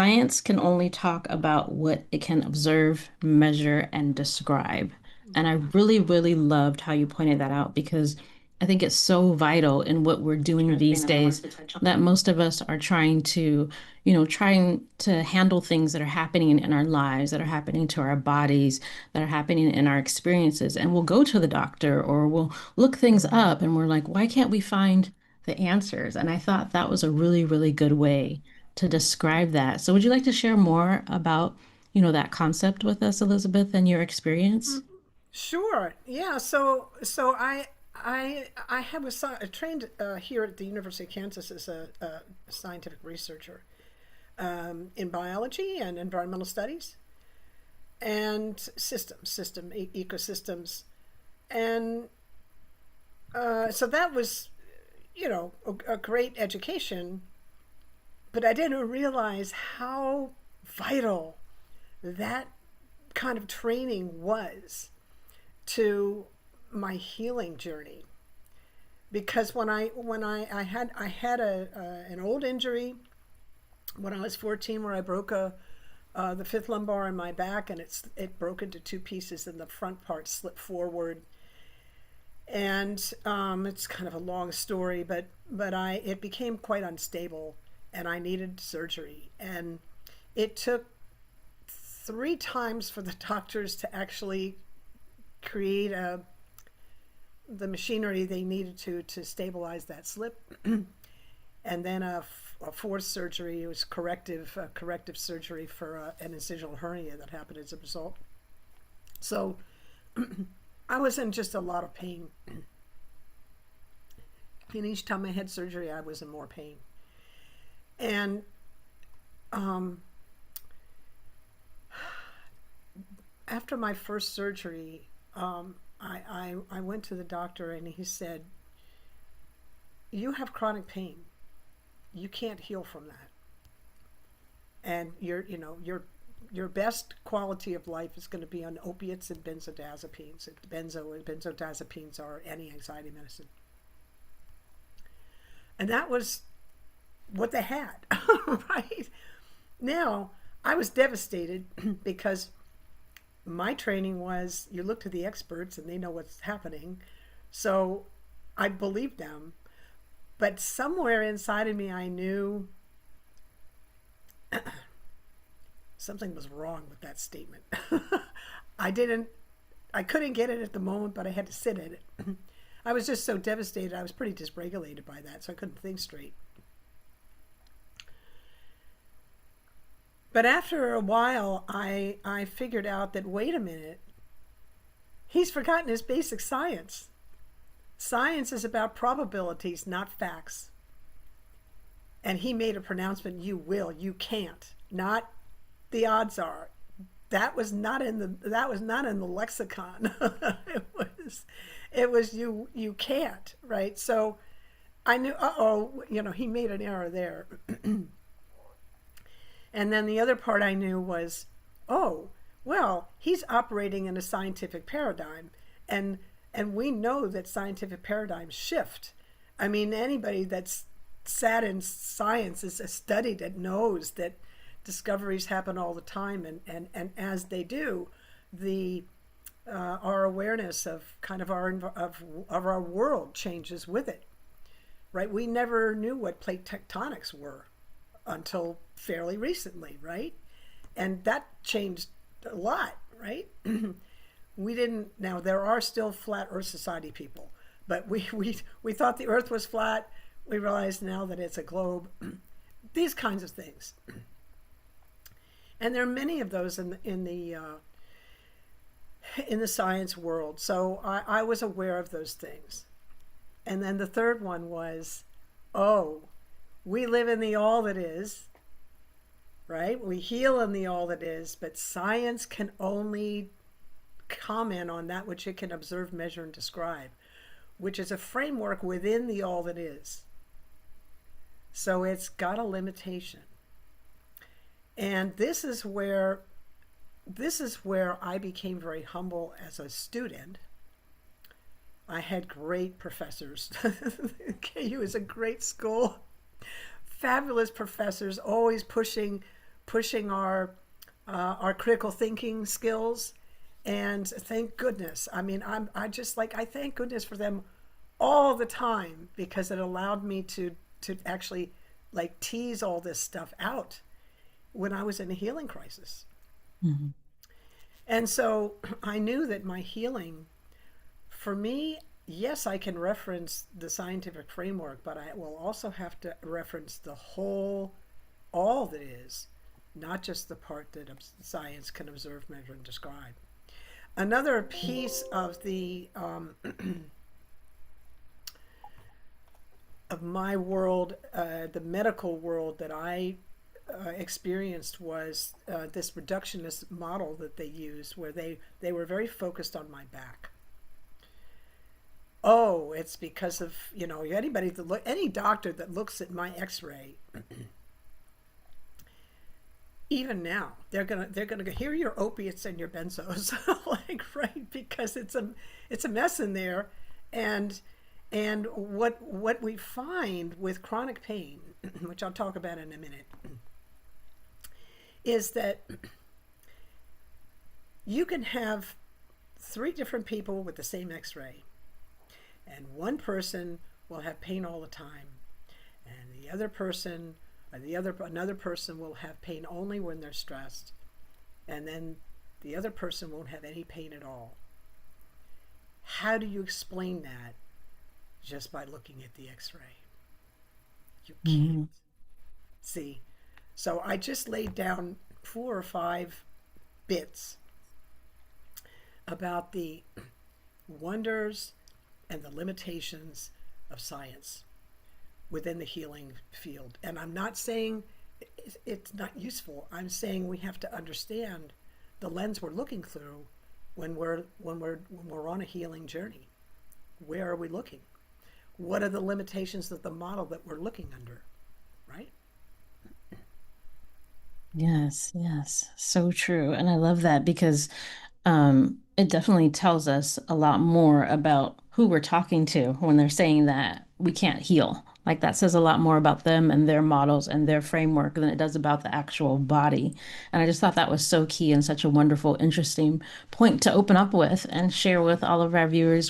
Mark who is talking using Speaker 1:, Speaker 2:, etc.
Speaker 1: science can only talk about what it can observe, measure, and describe. And I really, really loved how you pointed that out because I think it's so vital in what we're doing these days that most of us are trying to handle things that are happening in our lives, that are happening to our bodies, that are happening in our experiences. And we'll go to the doctor or we'll look things up and we're like, why can't we find the answers? And I thought that was a really, really good way to describe that. So would you like to share more about, that concept with us, Elizabeth, and your experience?
Speaker 2: Sure. Yeah. So I was trained here at the University of Kansas as a scientific researcher in biology and environmental studies and ecosystems, and so that was, a great education. But I didn't realize how vital that kind of training was to my healing journey, because I had an old injury when I was 14 where I broke the fifth lumbar in my back, and it broke into two pieces and the front part slipped forward. And it's kind of a long story, but it became quite unstable and I needed surgery. And it took 3 times for the doctors to actually create the machinery they needed to stabilize that slip. And then a fourth surgery. It was corrective surgery for an incisional hernia that happened as a result. So I was in just a lot of pain. And each time I had surgery, I was in more pain. And um, after my first surgery, I went to the doctor and he said, "You have chronic pain. You can't heal from that. And your best quality of life is going to be on opiates and benzodiazepines. Benzodiazepines are anti-anxiety medicine." And that was what they had, right? Now, I was devastated because my training was you look to the experts and they know what's happening. So I believed them. But somewhere inside of me, I knew something was wrong with that statement. I didn't, I couldn't get it at the moment, but I had to sit in it. I was just so devastated. I was pretty dysregulated by that, so I couldn't think straight. But after a while, I figured out that, wait a minute, he's forgotten his basic science. Science is about probabilities, not facts. And he made a pronouncement: you will, you can't, not the odds are. That was not in the lexicon. It was you can't, right? So I knew, oh, he made an error there. And then the other part I knew was, oh, well, he's operating in a scientific paradigm, and we know that scientific paradigms shift. I mean, anybody that's sat in science is studied it knows that discoveries happen all the time, and as they do, the our awareness of kind of our world changes with it, right? We never knew what plate tectonics were until fairly recently, right? And that changed a lot, right? We didn't. Now there are still flat Earth Society people, but we thought the Earth was flat. We realize now that it's a globe. These kinds of things, and there are many of those in the science world. So I was aware of those things. And then the third one was, oh, we live in the all that is, right? We heal in the all that is, but science can only comment on that which it can observe, measure, and describe, which is a framework within the all that is. So it's got a limitation. And this is where I became very humble as a student. I had great professors. KU is a great school. Fabulous professors, always pushing pushing our critical thinking skills. And thank goodness. I mean, I just like I thank goodness for them all the time because it allowed me to actually like tease all this stuff out when I was in a healing crisis.
Speaker 1: Mhm.
Speaker 2: And so I knew that my healing, for me, yes, I can reference the scientific framework, but I will also have to reference the whole, all that is, not just the part that science can observe, measure, and describe. Another piece of the of my world, the medical world that I experienced was this reductionist model that they used, where they were very focused on my back. Oh, it's because of anybody that look any doctor that looks at my X-ray, even now they're gonna go, here are your opiates and your benzos, like right because it's a mess in there, and what we find with chronic pain, which I'll talk about in a minute, is that you can have three different people with the same X-ray, and one person will have pain all the time, and the other person or the other another person will have pain only when they're stressed, and then the other person won't have any pain at all. How do you explain that? Just by looking at the X-ray. You can't.
Speaker 1: Mhm.
Speaker 2: See, so I just laid down 4 or 5 bits about the wonders and the limitations of science within the healing field. And I'm not saying it's not useful. I'm saying we have to understand the lens we're looking through when we're on a healing journey. Where are we looking? What are the limitations of the model that we're looking under? Right?
Speaker 1: Yes, yes, so true. And I love that because it definitely tells us a lot more about who we're talking to when they're saying that we can't heal. Like that says a lot more about them and their models and their framework than it does about the actual body. And I just thought that was so key and such a wonderful, interesting point to open up with and share with all of our viewers.